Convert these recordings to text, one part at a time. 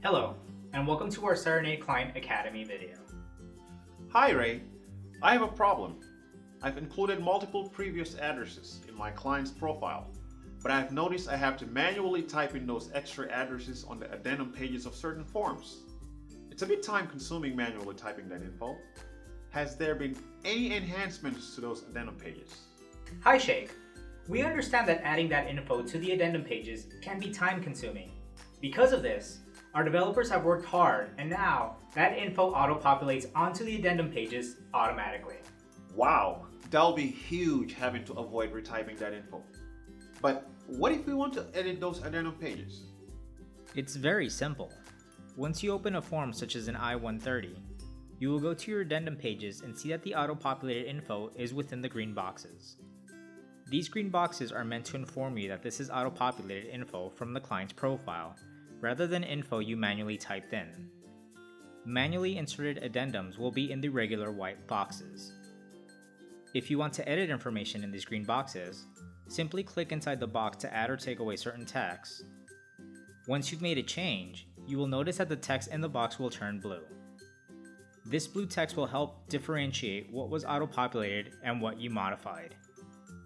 Hello, and welcome to our Cerenade Client Academy video. Hi Ray, I have a problem. I've included multiple previous addresses in my client's profile, but I've noticed I have to manually type in those extra addresses on the addendum pages of certain forms. It's a bit time consuming manually typing that info. Has there been any enhancements to those addendum pages? Hi Sheikh, we understand that adding that info to the addendum pages can be time consuming. Because of this, our developers have worked hard, and now that info auto-populates onto the addendum pages automatically. Wow, that'll be huge having to avoid retyping that info. But what if we want to edit those addendum pages? It's very simple. Once you open a form such as an I-130, you will go to your addendum pages and see that the auto-populated info is within the green boxes. These green boxes are meant to inform you that this is auto-populated info from the client's profile, rather than info you manually typed in. Manually inserted addendums will be in the regular white boxes. If you want to edit information in these green boxes, simply click inside the box to add or take away certain text. Once you've made a change, you will notice that the text in the box will turn blue. This blue text will help differentiate what was auto-populated and what you modified.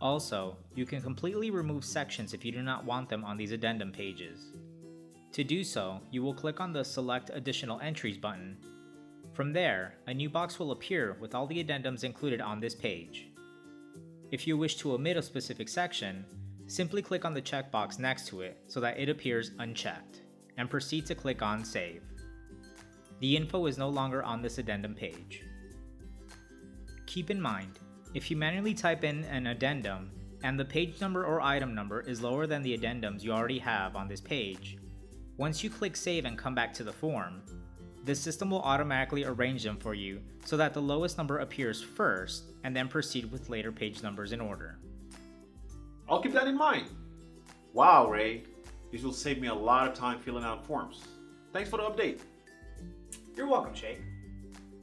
Also, you can completely remove sections if you do not want them on these addendum pages. To do so, you will click on the Select Additional Entries button. From there, a new box will appear with all the addendums included on this page. If you wish to omit a specific section, simply click on the checkbox next to it so that it appears unchecked, and proceed to click on Save. The info is no longer on this addendum page. Keep in mind, if you manually type in an addendum and the page number or item number is lower than the addendums you already have on this page, once you click Save and come back to the form, the system will automatically arrange them for you so that the lowest number appears first and then proceed with later page numbers in order. I'll keep that in mind. Wow, Ray, this will save me a lot of time filling out forms. Thanks for the update. You're welcome, Sheikh.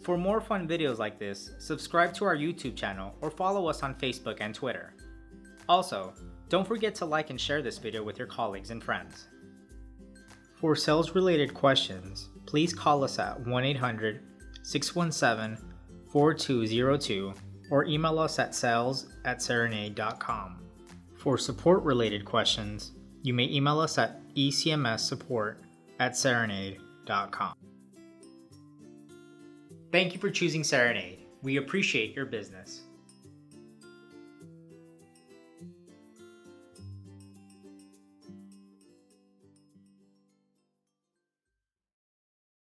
For more fun videos like this, subscribe to our YouTube channel or follow us on Facebook and Twitter. Also, don't forget to like and share this video with your colleagues and friends. For sales-related questions, please call us at 1-800-617-4202 or email us at sales@cerenade.com. For support-related questions, you may email us at ecmssupport@cerenade.com. Thank you for choosing Cerenade. We appreciate your business.